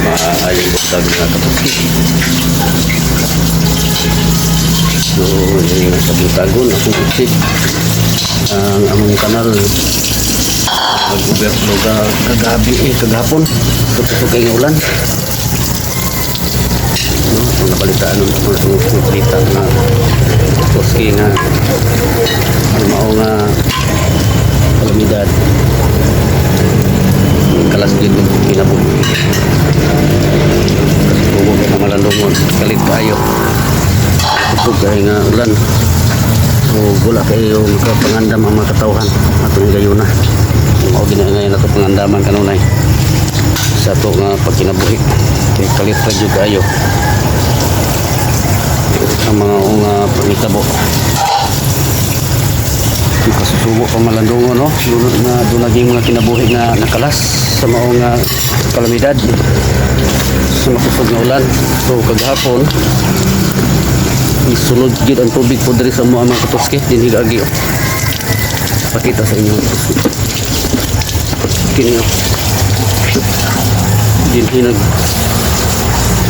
maayong butag na kapuski. So yung sabutagon akong isip ang among kanal mag-overflow kagahapon ito kay nga ulan. Ang nabalitaan ng mga balita na kapuski nga ang mao nga kalamidad kalas dito kinabuhi kasubog na malandungon kalit kayo kusog kaya nga ulan so gula kayo makapangandam ang mga katawhan atong gayuna mao ginagayon nato pangandaman kanunay sa ato nga pagkinabuhi kay kalit ra jud kayo ang mga pangitabo kasusubo pang malandungon no doon naging mga kinabuhi nga nakalas sa maong kalamidad sa makusog na ulan. So kagahapon isunod gid ang tubig po diri sa mga katuski dinhi agi pakita sa inyo kini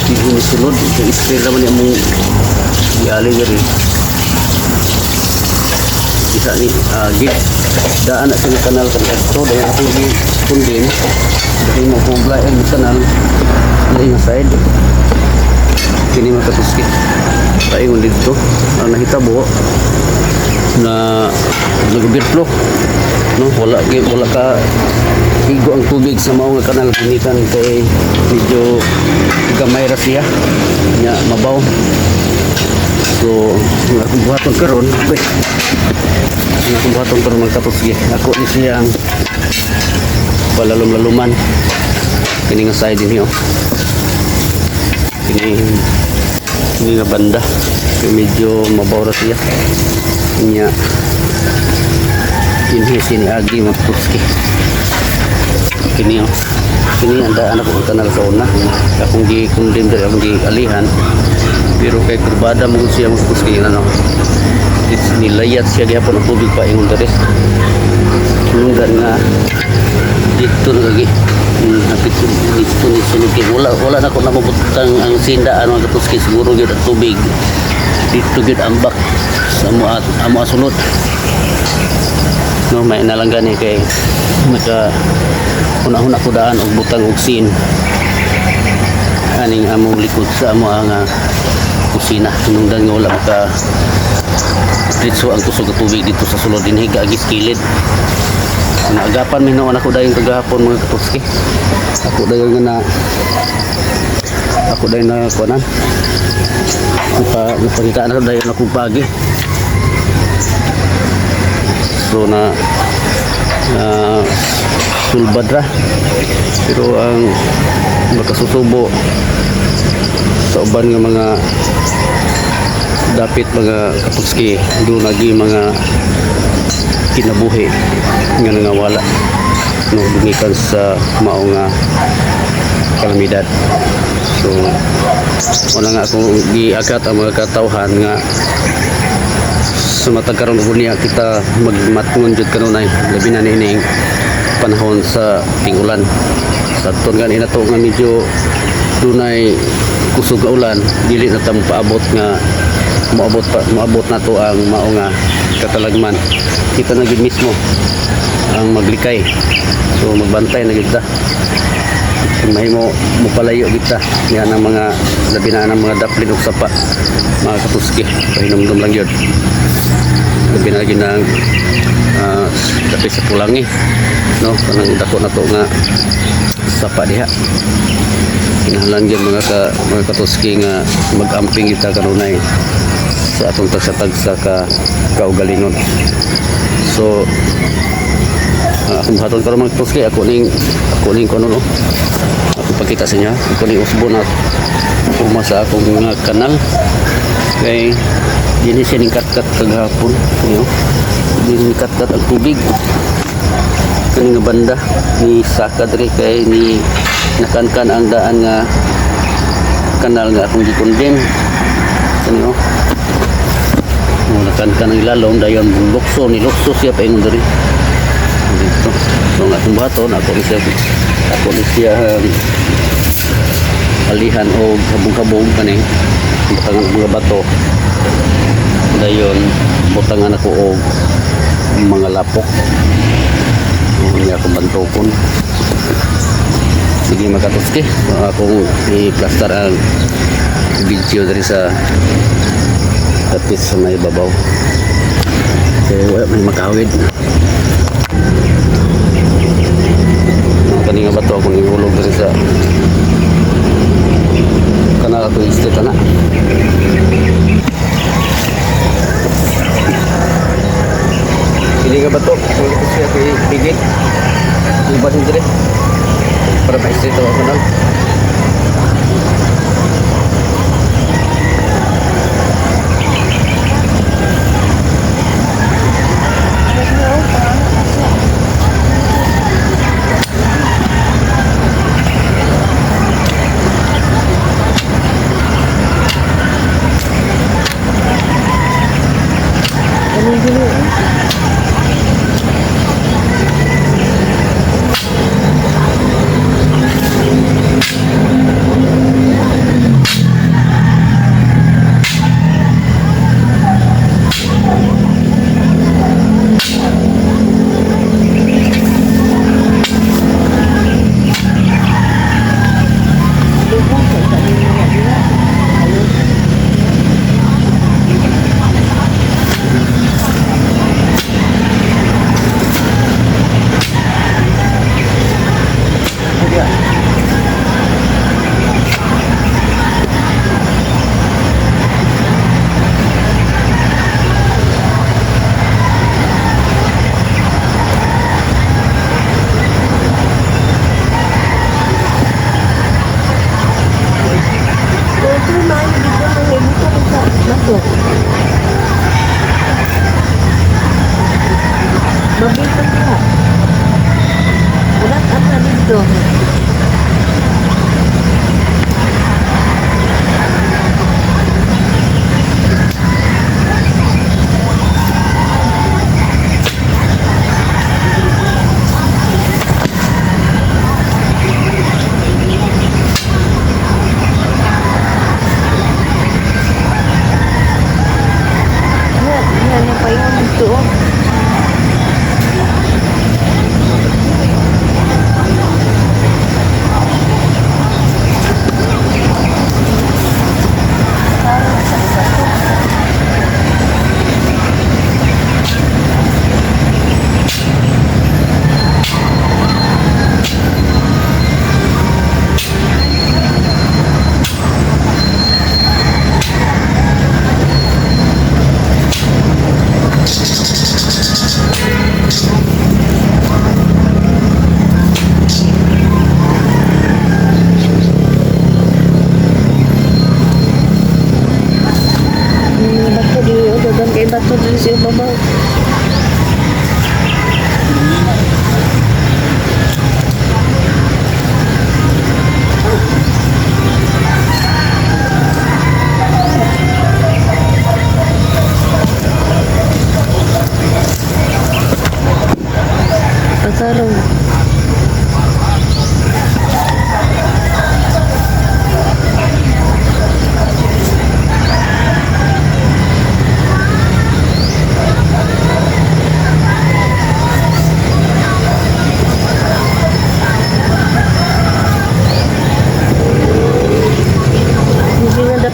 dinhi sunod kay spray naman yung iali diri bisa ni git daan na sa kanal kan ito dahil ako di kundin dahil mo publa ang kanal dahil nga side kini makatuski paingon dito ang nahitabo na nag-overflow no wala ka igo ang tubig sa maong kanal gunitan kay medyo gamay ra siya nya mabaw. So akong buhaton karon magkatuski ako ni siyang palalum-laluman kini nga side din kini nga banda kaya medyo mabaw ra siya nya inhi sini agi magkatuski kini ang daan ako kanal sa una akong di kundin diri akong di alihan pero kay kurbada mo siya magkatuski ano nilayat siya gihapon ang tubig pa ingon diri lunggan nga dito lagi hapit dito ni sunugin wala na ko namabutang ang sinda ano katuski siguro gyud ang tubig dito gyud ambak sa amo asunod no may nalanggan ni kay maka una-una ko daan og butang og sin aning among likod sa amo ang kusina hinungdan nga wala maka ditso ang kusog ng tubig dito sa sulod din higa agis kilid naagapan may naon ako dayon kagahapon mga katuski ako dayon na kuanan napangitaan ako dayon ako pagi so na sulbad ra pero ang makasusubo sa uban nga mga dapit mga katuski doon lagi mga kinabuhi nga nangawala no dumikan sa maong kalamidad. So wala nga akong giagat ang mga katawhan nga sa matag karon niya kita magmatngon jud kanunay labi na nining panahon sa tingulan sa ton gani nato nga medyo dunay kusog nga ulan dili na ta paabot nga maabot na to ang maong katalagman kita na gid mismo ang maglikay so magbantay na gid ta mahimo mo palayo kita yan ang mga labi na ng mga daplin ug sapa mga katuski pahinumdum lang yun labi na gid ng dapi sa pulangi no kanang dako na to nga sapa diha kinahanglan gyud mga katuski nga mag-amping kita kanunay sa atong tagsa-tagsa ka kaugalingon. So akong hatod karon mga katuski ako ning kuno no ako pakita sa inyo ako ning usbon at forma sa akong mga kanal kay dili siya ning kat-kat kagahapon no dili kat-kat ang tubig kani nga banda ni saka diri kay ni nakankan ang daan nga kanal nga akong gikondem kani no nakankan ang ilalom dayon lukso ni lukso siya pa ingon diri dito so nga akong baton ako ni siya alihan o kabong-kabong kani butangan mga bato dayon butangan ako og mga lapok niya akong bantokon. Sige makatuski akong i-plaster ang video dari sa tapis sa may babaw kaya wala may makawid kaninga bato akong ihulog dari sa kanal ako istit na kaninga bato ihulog ko siya kay higit iban hindi para ma-istit ako kanal. Mabito ka. Ulat at na dito. Yan pa yung dito. Kay bato din siya babaw. Pasarong.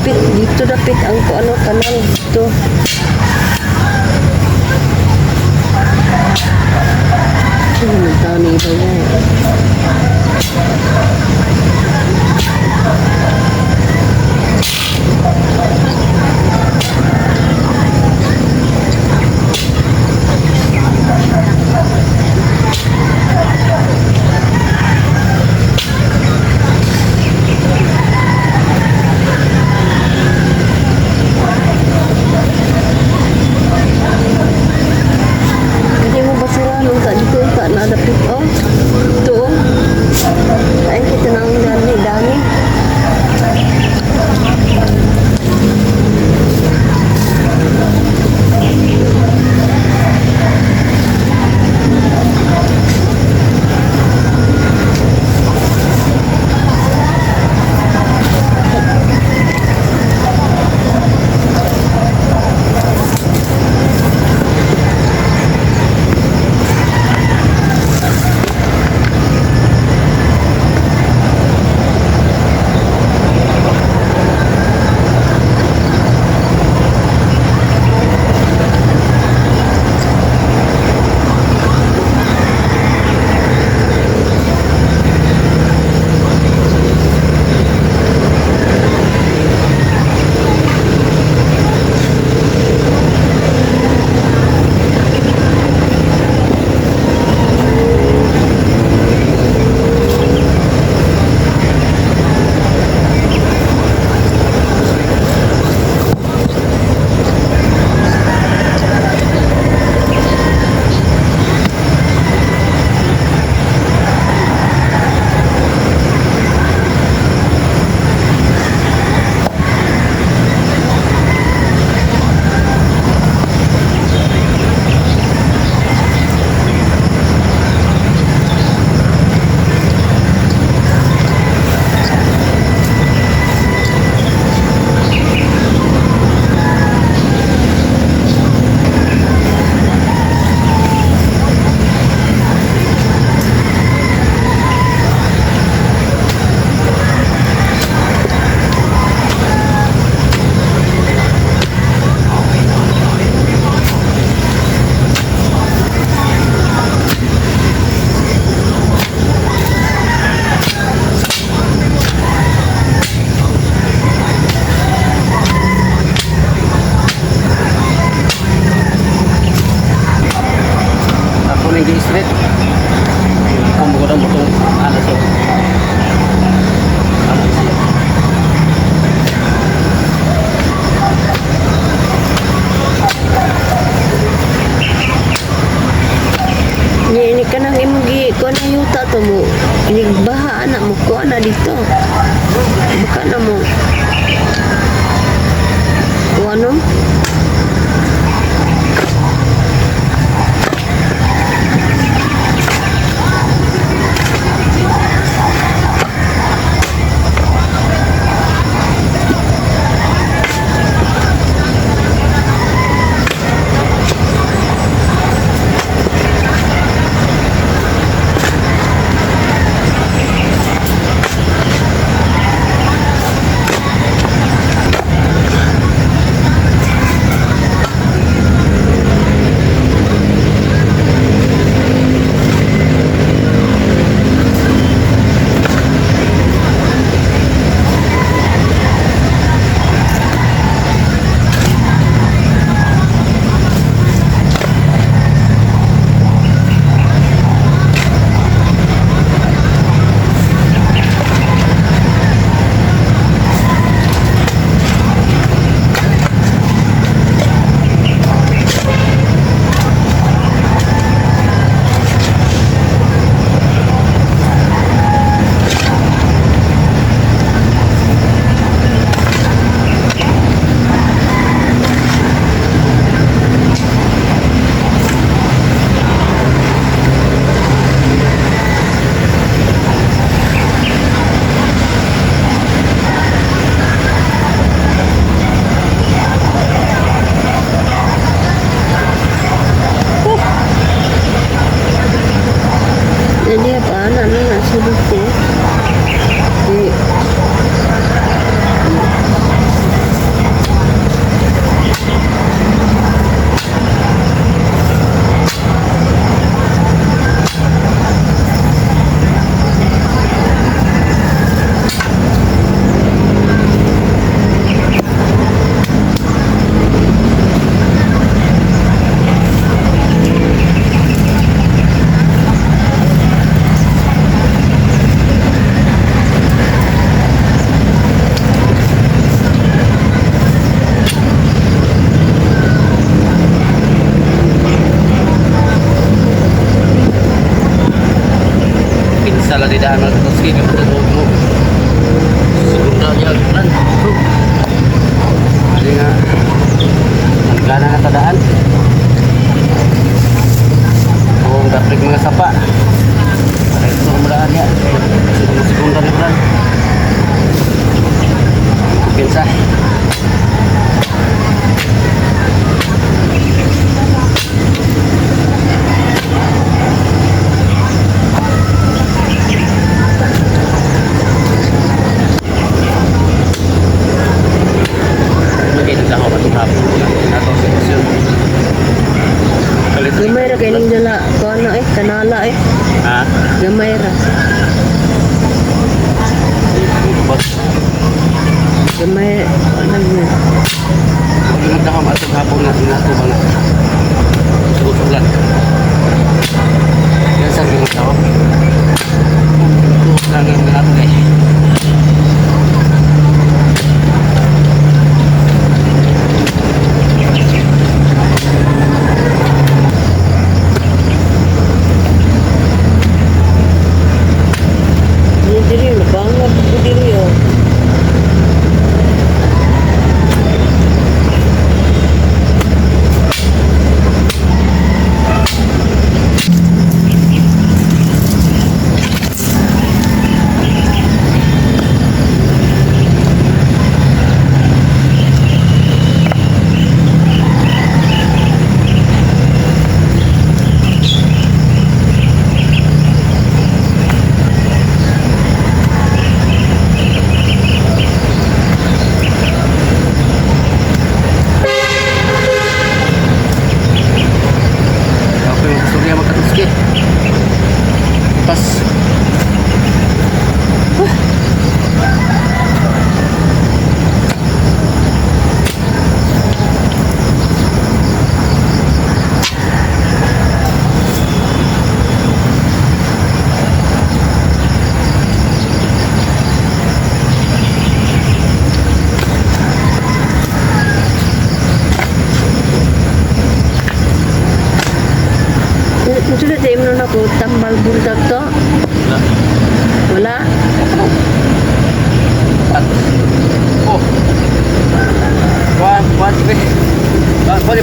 Dito dapit ang ano kanal dito. Tahu ni iba yan. Dito, anak mo ko na dito. Baka na mo. O ano? Jadi apa anak-anak nak suruh ko? Eh, Pinsala di daan magtuski ka sa loob mo. Siguro na niya aglan. Hindi nga. Ang gana nga tadaan. Kung daplik mga sapa. Para ito ang maraan niya. Siguro na rin lang. Pinsa. gamay ra kay ning dala ko ano kanala Ha? gamay ra. Gamay ano yun. Pag nagdakam at hapon na inato ba nga? Susulan. Yan sa ginagawa. Ito lang yung nato eh. Diri na bangat ko diri yo.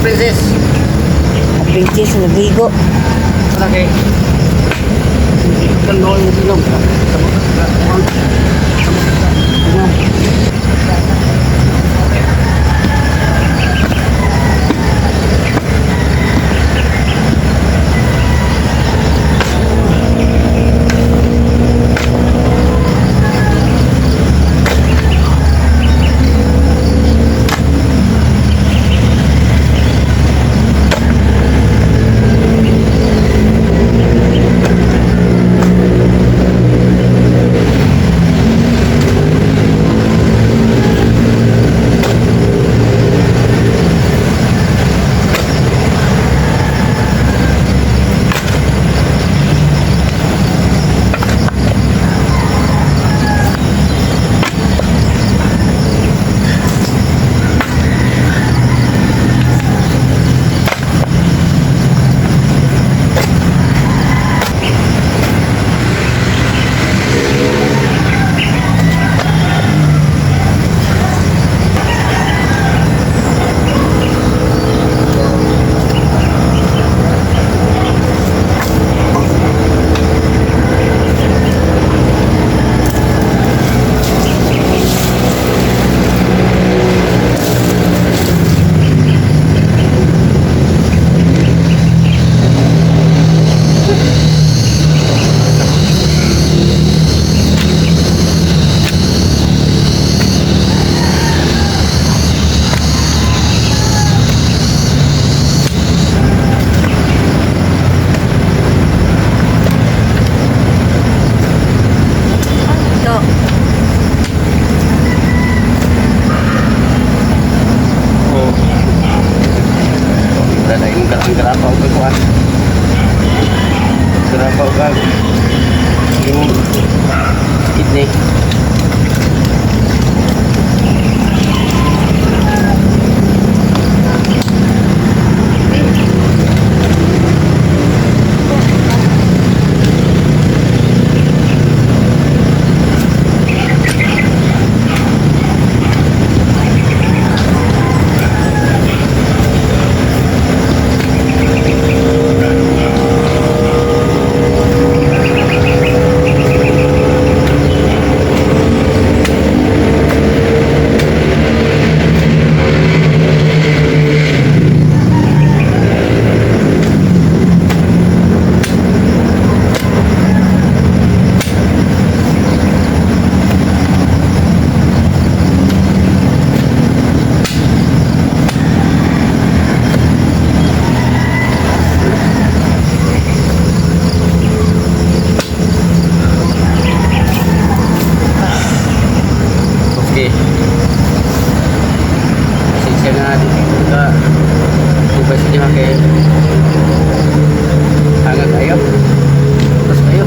princess. Princess na bigo. Lagi. Kan doon yung sinom. Garapaw ka kuha. Garapaw ka. Yung kidney. Okay. Pasensya na dito ka. Bukas niya kay hangat kayo. Tapos kayo.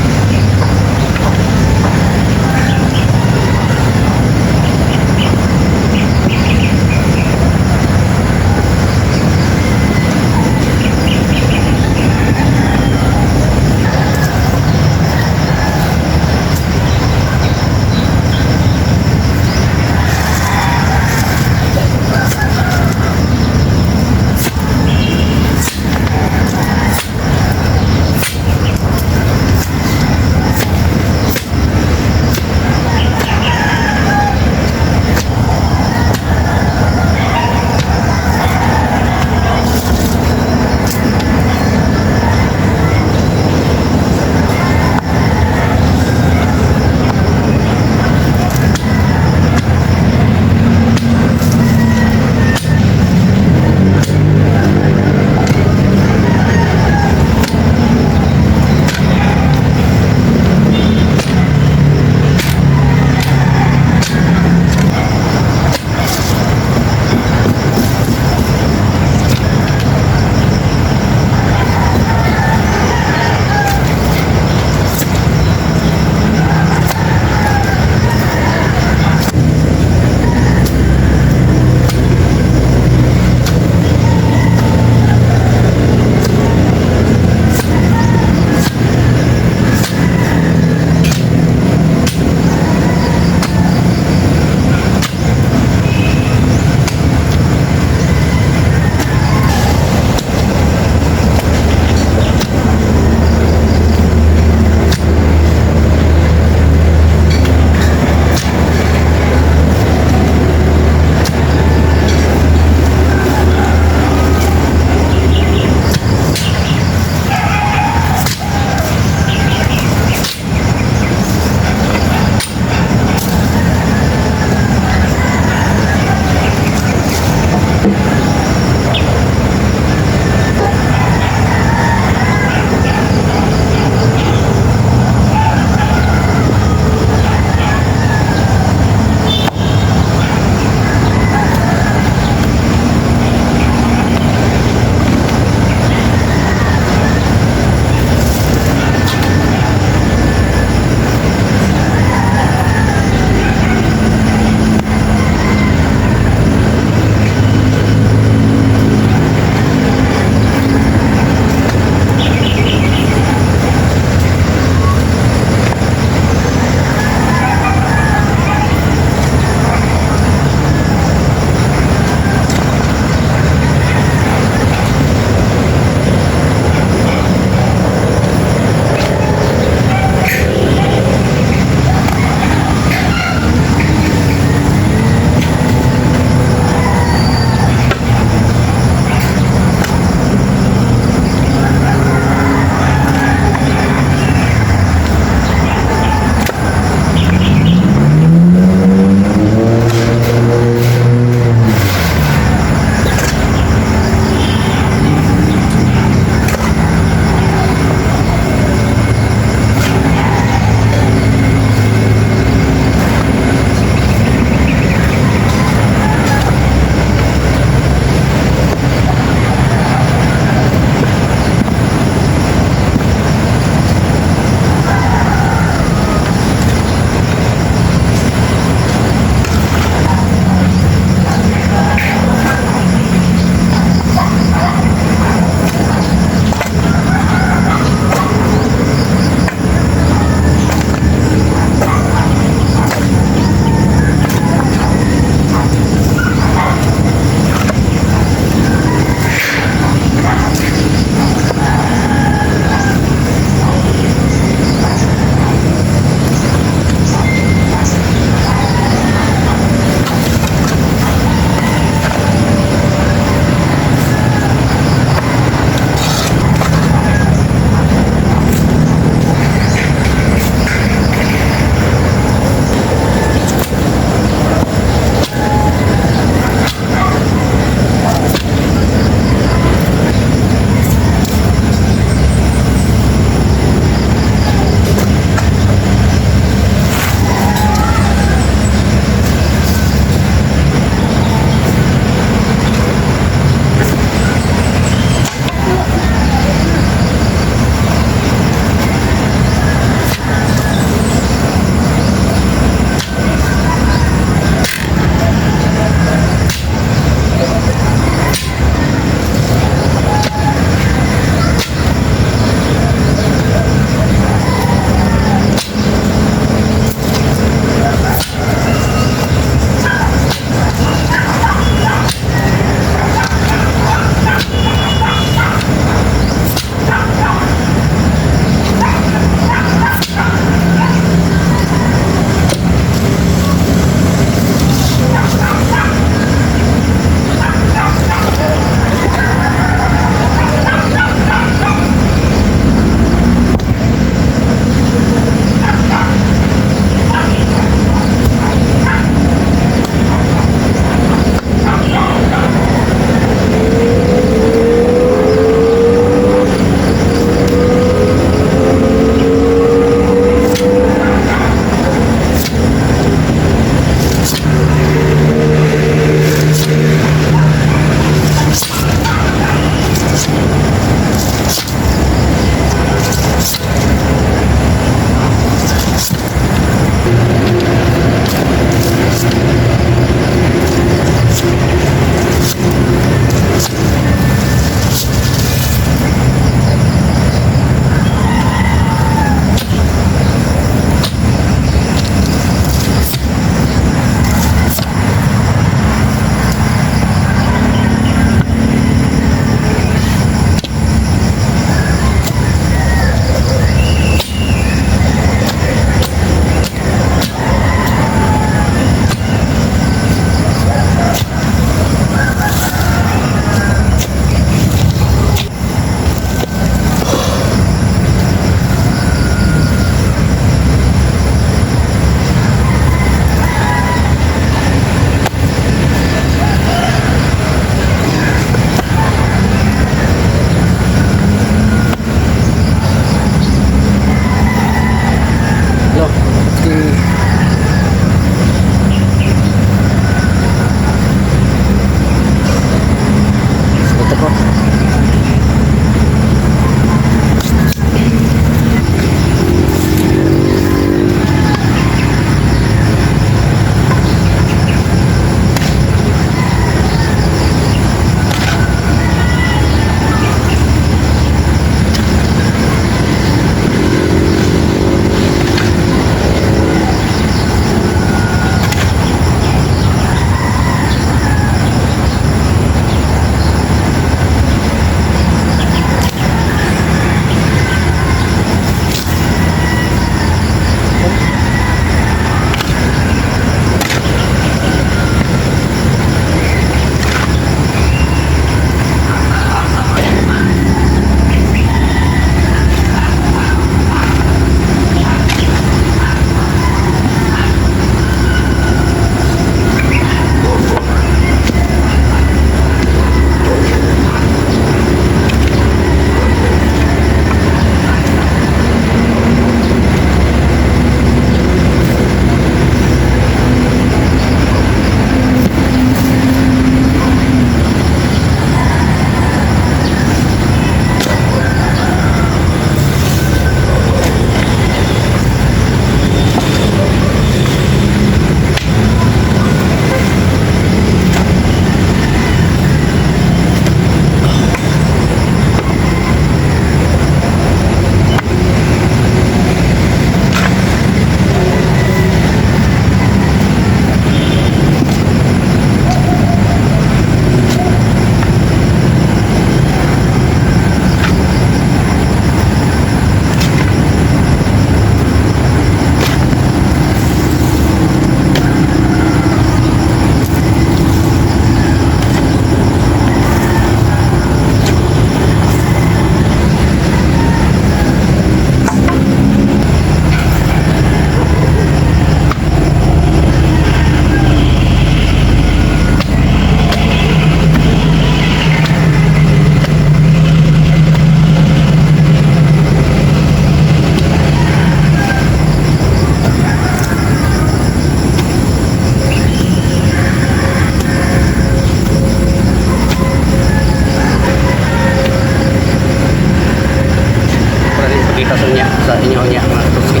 inyo niya mga katuski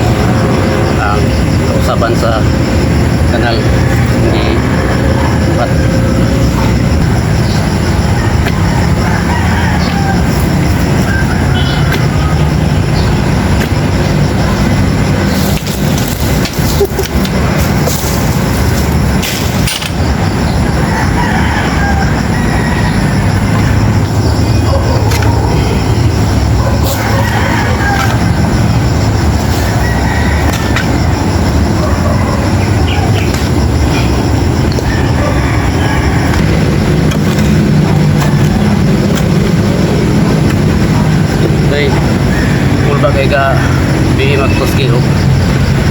ang kausaban sa kanal ni Pat. Day, mulba kay ka bihi magtuski o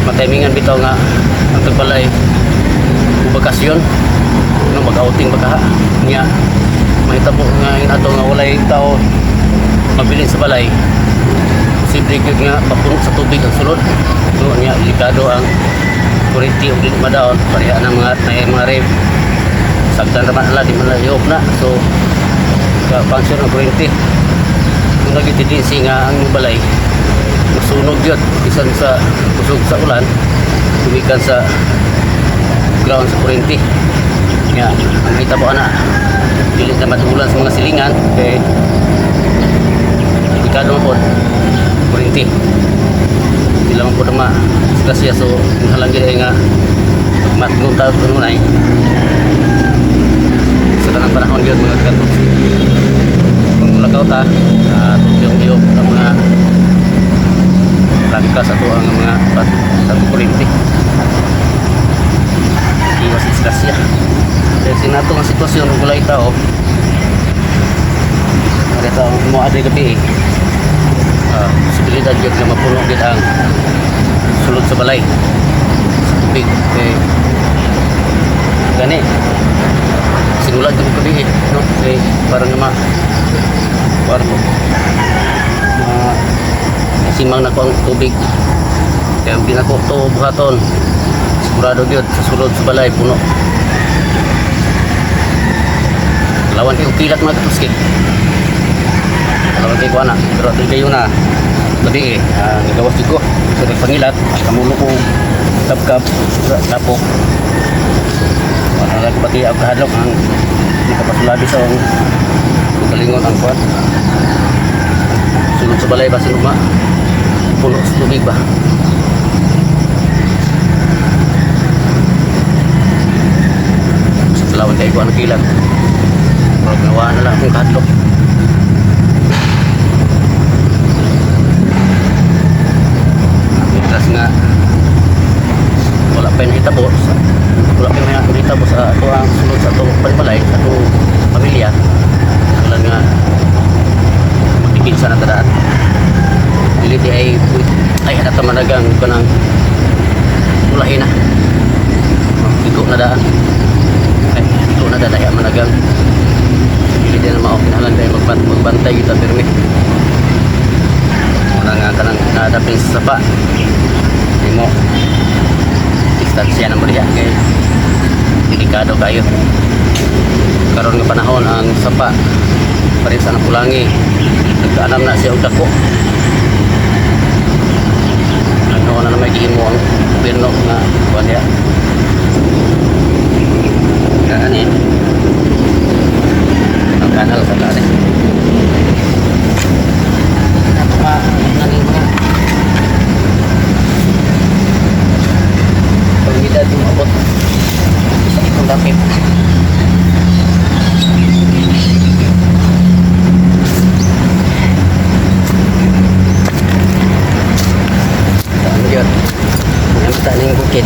matimingan bitaw nga ang tagbalay bakasyon no mag-outing baka niya mahitabo nga ato nga walay tao mabilin sa balay posible gyud nga mapuno sa tubig ang sulod so niya delikado ang kurente ug dili madaot pareha ng mga rave sagdan raman ala di man layop na so ka function ang kurente kung nagititinsi nga ang balay masunog yun isan sa kusog sa ulan tumikan sa ground sa kurente nga ang hitabo na pilit na matugulan sa mga silingan kay delikado po kurente sila man po na ma-disgrasya so halang gila nga matnong tawag ko nunay sa tanang panahon yun mga katong lagaw ta yung ng mga langkas ato ang mga sa kurente iwas disgrasya dahil sinato ang sitwasyon ng gulay tao ada tao mo ada gabi posibilidad yun na mapuno din ang sulod sa balay sa tubig gani sinulan ko gabi no parang naman warmo simang na ko ang tubig kaya ang ginako to buhaton sigurado yun sa sulod sa balay puno lawan kayo kilat mga katuski lawan kayo ko anak pero ito kayo na labi nagawas ko sa nagpangilat kamulo ko kapkap tapok wala pati ang kahadlok ang hindi kapasulabi sa kalingon ang kuwan sulod sa balay ba sinuma puno sa tubig ba sa lawan kayo kuwan ang kilat pag nawa na lang akong kahadlok mientras nga wala pa yung hitabo wala pa yung hitabo sa ito ang sulod sa itong balay sa itong pamilya wala nga magpipinsa na tadaan diliti ay hanap na managang kanang ulahin na iko na daan ay iko na dadaya managang diliti na mao kinahalan tayo magbantay kita pirmi wala nga kanang nadapin sa sapa hindi mo distansya na maliya kay delikado kayo karon nga panahon ang sapa parin sa napulangi nagkaanam na siya og dako ano na may gihimo ang gobyerno nga kuan ya kaani ang kanal sa kani apa nani mga pagidad yung abot sa itong dapit yun ang taning bukid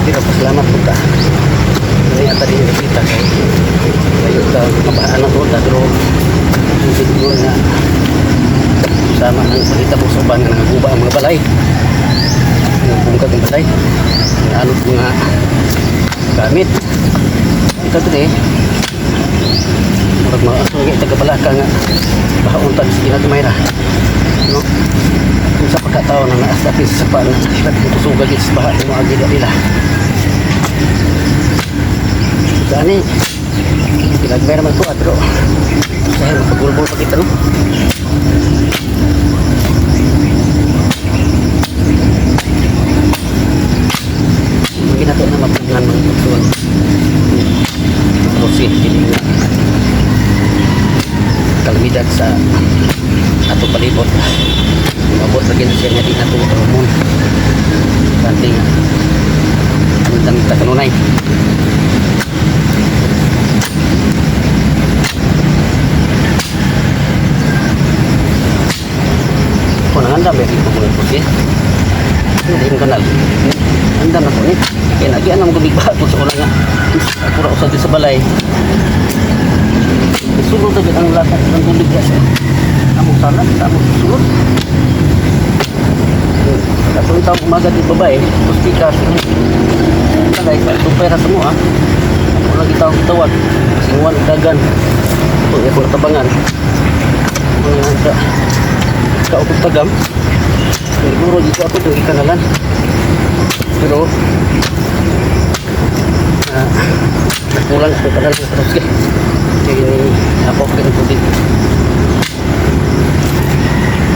pero pasalamat po ka hindi ata din nakita kayo ka mabaan na po pero hindi ko na sama ng salita po sa uban nga nangaguba ang mga balay bungkag ng balay alot mga gamit ito ito marag mga aso nga itagapalaka nga bahauntan sa ginatumayra no kung sa pagkatao na naastapin sa sapa na nagkusugan sa baha ng mga agila nila gani pinagmayra magkuha pero dahil magpagulbol pa kita no kini nga kalamidad sa ato palibot. Umabot lagi na siya nga di nato hormon. Kanting ang dami ta kanunay. Kung nangandam ya dito ko pusi. Hindi yung kanal. Andam na ko ni. Kaya lagi anong gumigba ko sa ulang nga. Ako ra usad sa balay. Sulod na ang lahat ng tubig kasi. Amo sana, amo sulod. Katong taong umaga di babae, pustikas. Kalay sa tupera sa mo ah. Ako lagi taong tawag. Singwan dagan. Ito ako natabangan. Mga kaupog tagam. Siguro dito ako itong ikanalan. Pero kulang sa kanal ng terus ke. Jadi ini apa kena tubig.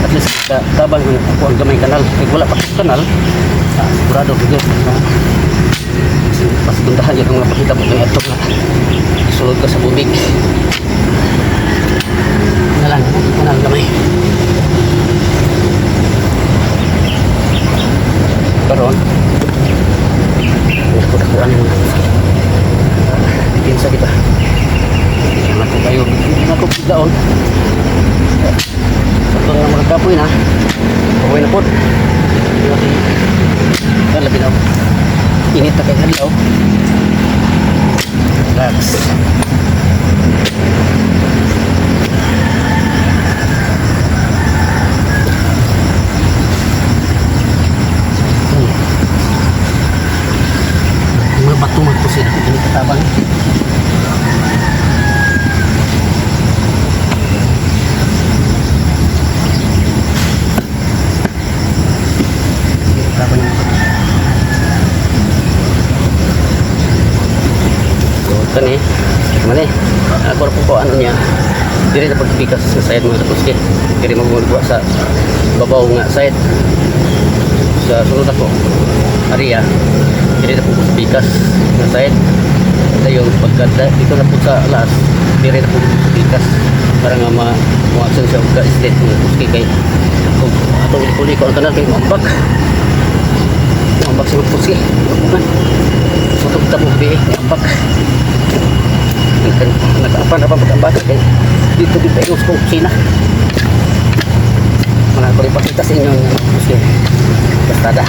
At least tabang ako ang gamay kanal. Kaya wala pa sa kanal. Sigurado dito. Pas bundahan yung mga pakita mo ng atong na isulod ka sa bubig. Kanal gamay. Karon dakuan mo pinsa kita sangat ko kayo hindi na ko pigdaon ito nga mga kapoy na kapoy na po labi na init na kayo haliw relax tumat ko sila ini katabang katabang kan eh mana aku po ano niya diri na pagpikas sa side mga kapuski diri magmulwa sa babaw nga side sa sunod ako area diri na po sa pikas na side dayon pagkada dito na po sa alas diri na po sa pikas para nga ma-action siya ka state ng puski kay kung atong uli ko ang kanal kay mambak sa puski tutup ta mo di mambak nag-apan apa pag-ambak kay dito tayo sa kusina mana ko ipakita sa inyo ng puski kastada.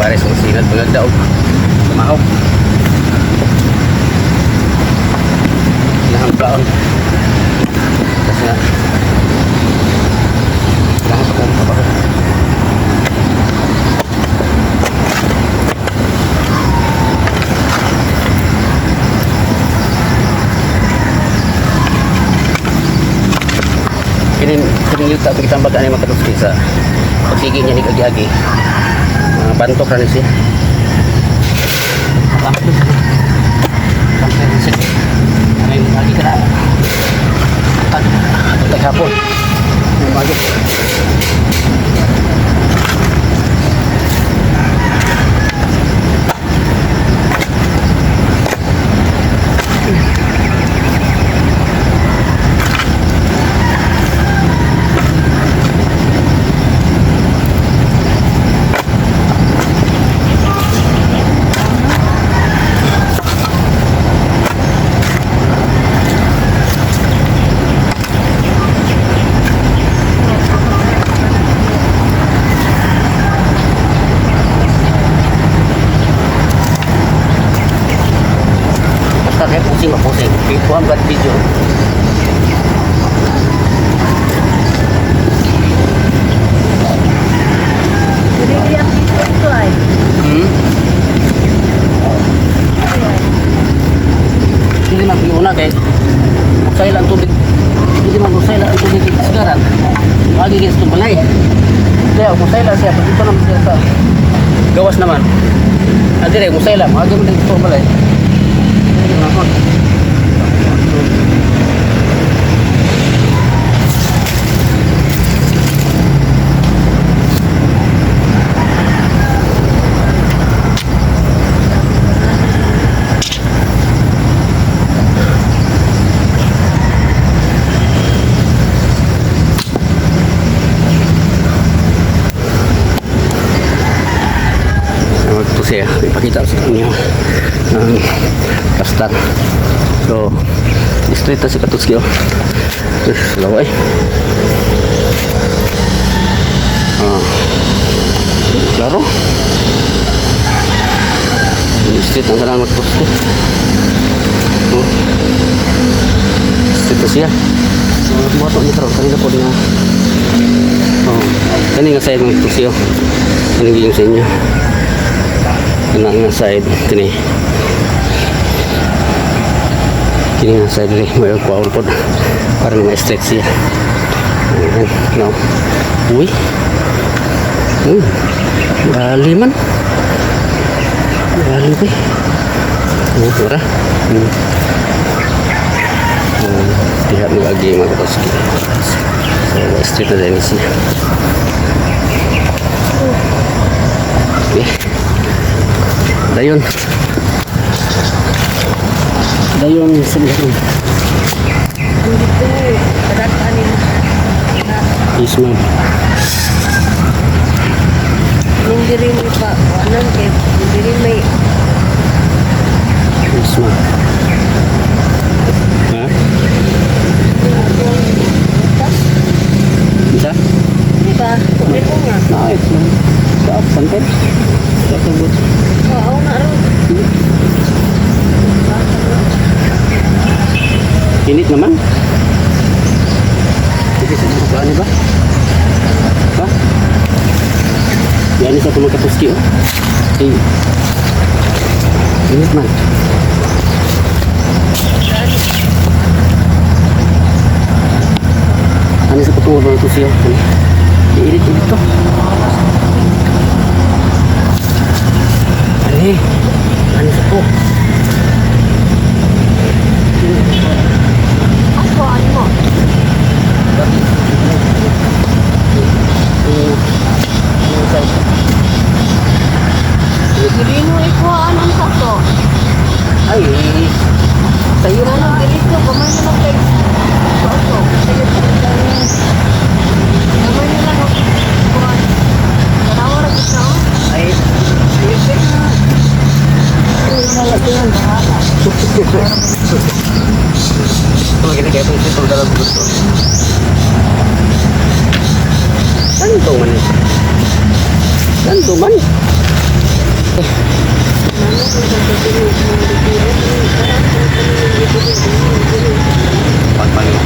Pares mo sinad pagagdaog tumahaw lahang plaon kasi nga lahang sa kong kapaho kining yuta pagkitambag na yung makatuski sa pagsigi niya ni kagi-agi bantok na siya. Sampai sini. Main lagi kena. Tak hapon. Maju. karan. Lagi guys to balay. Kaya musay lang siya pag dito naman siya sa gawas naman. Adire musay lang, agi mo dito balay. Ito siya, ipakita sa inyo ang kastan. So, straight na si Katuski oh. Laway. Klaro. Straight ang kanang Katuski. Oh. Straight na siya. Buhat ang nitro, kanina po din kanina nga side ng Katuski oh. Kanina yung sa inyo. Kanang nga side kini nga side rin may power pod para may straight siya. Ayan no. Uy gali man gali ba ora lihat mo lagi mga Katuski. So straight na din siya. Okay. Dayon sendiri Dito, kadatanin. yes ma'am. Hindi rin may pa, anan kay, hindi rin may, Yes ma'am. Ha? Bisa? di ba? Kunin ko nga. Nice ma'am. Stop, santai. Stop the boat. Oo na rin. Init naman. Sige, sa bukaan ba? Ha? Yan isa itong Katuski oh. Okay. Init man. Ano sa patungo ba Katuski oh? Iinit-init to. Ano sa po? Ako, ano mo? Hindi mo ikuhaan ang sato. Ay, Sa'yo na lang dito, kamay na lang kayo. Sato, sa'yo pa rin tayo. Kamay na lang ako. Ikuhaan. Tanawa rin ito. ay, maganda kaya itong sitong dalag gusto. Ganito man eh. Ganito man. Pagpalo.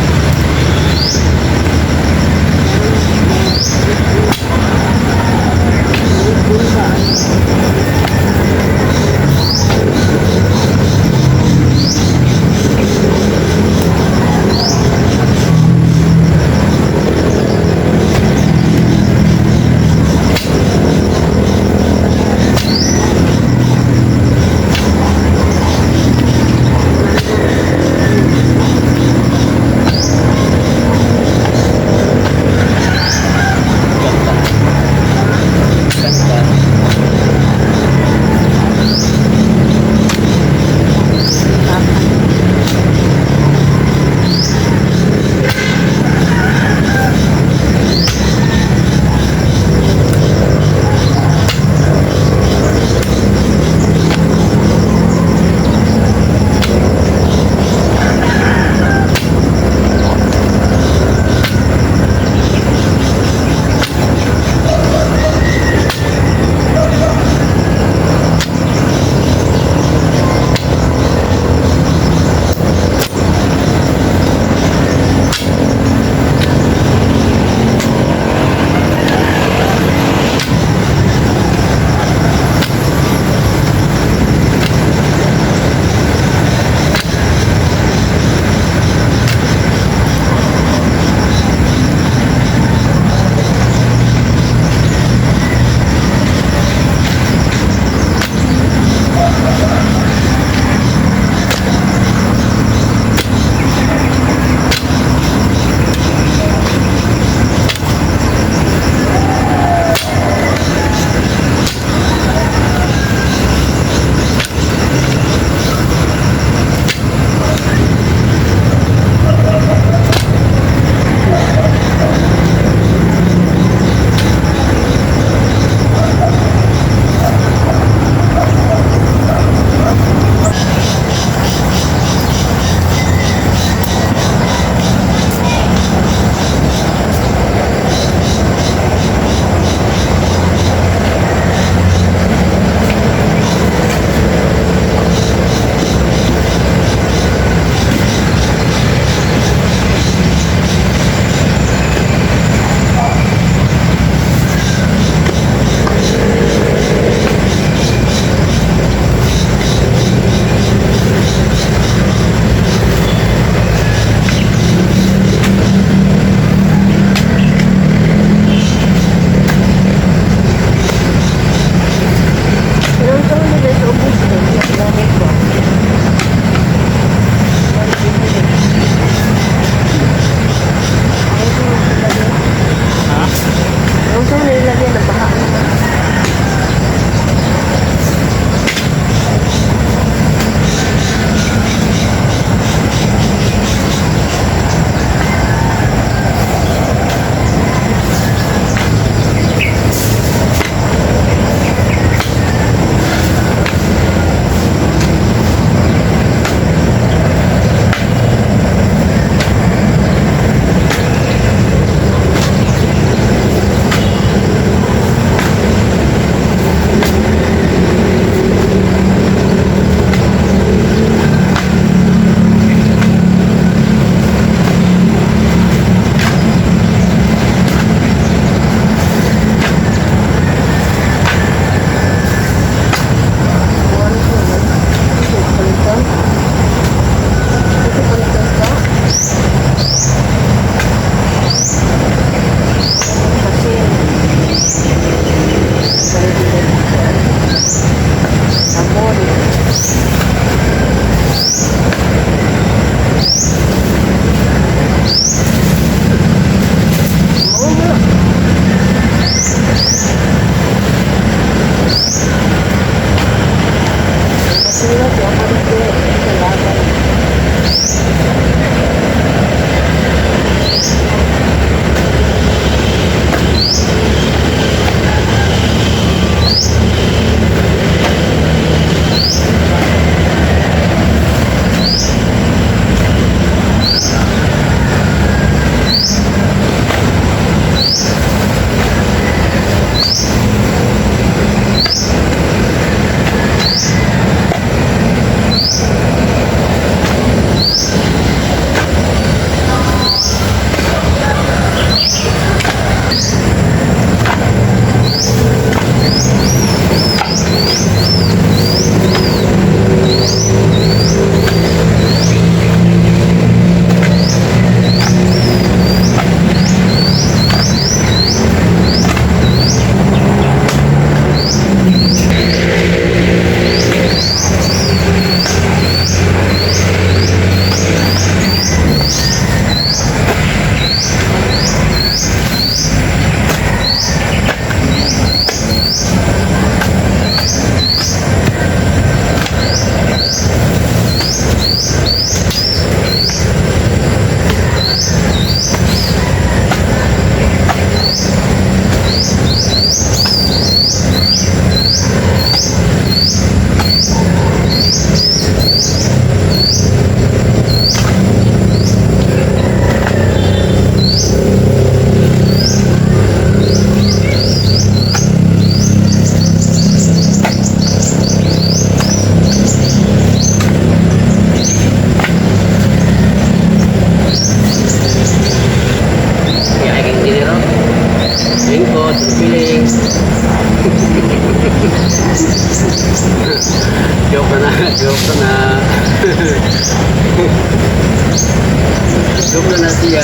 Iya.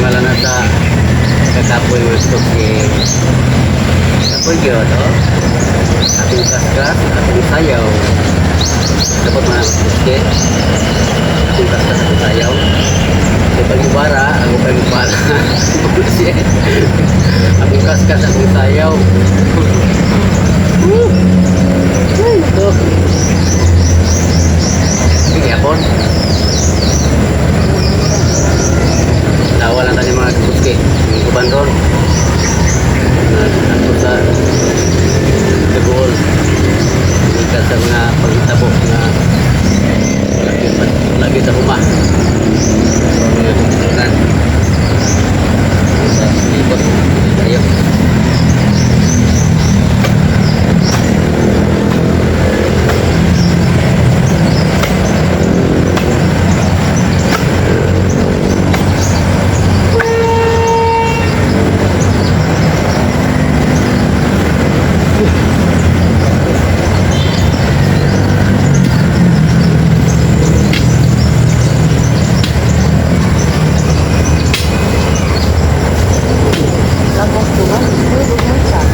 Ngalan na sa kakapoy mo ito si kapoy yun, oh. Ating kaskas, ating sayaw. Dapat mga kuske. Ating kaskas, ating sayaw. Ating pagibara, ako pagibara. Ating kaskas, ating sayaw. Ito. Sige, yapon. Tawa lang tadi mga kuske. Yung kuban ron. Ako sa Tagol. Ikat sa mga pagtabo na lagi sa rumah. Mga kukunan. Sa libot. Ayo. Lagos tuhan, duduk macam.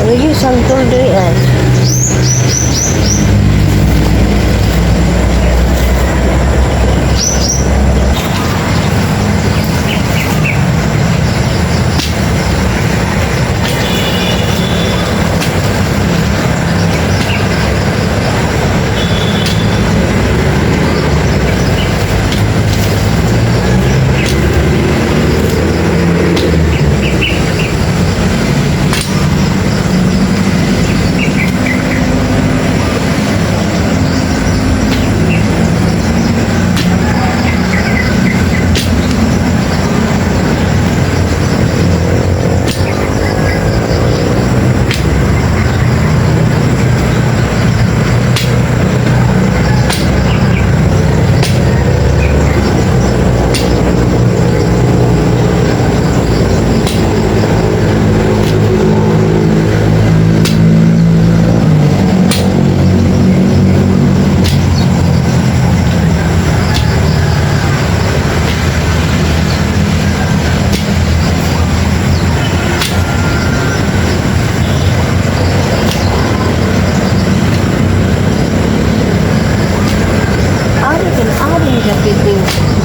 Lagi santol diri ay.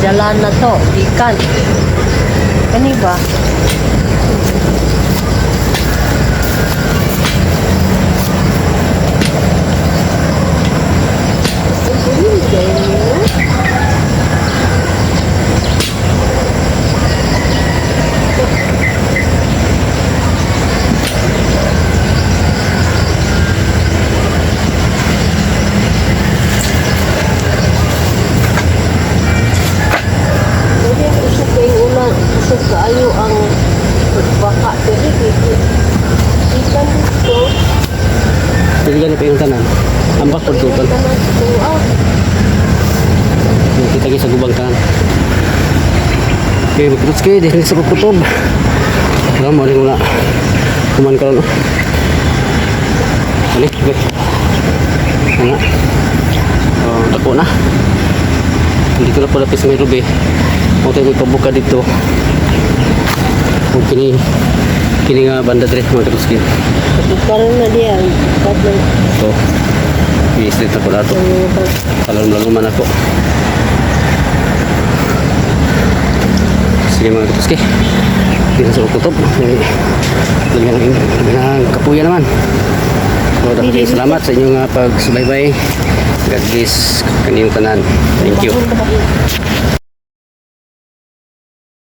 jalan na to, ikan. Kani ba? Tambak po tutan. Tanan sa tuaw. Kita lagi sa gubang tanan. Okay, magkutski, dahil sa kukutob. Alam mo, rin na. Kuman ka lang, no? Balik, balik. Ano? Dako na. Dito na pala sa may rubi. Kung tayo magpabuka dito. Kung kini nga banda dre, mga kutski. Parang na diyan. Kapag So, i-street na po na ito. Palong-laluman ako. Sige mga katuski. Hindi na sa kutob. Lagyan ng kapuya naman. So, dapat salamat sa inyong pagsubaybay. God bless kaniyong tanan. Thank you.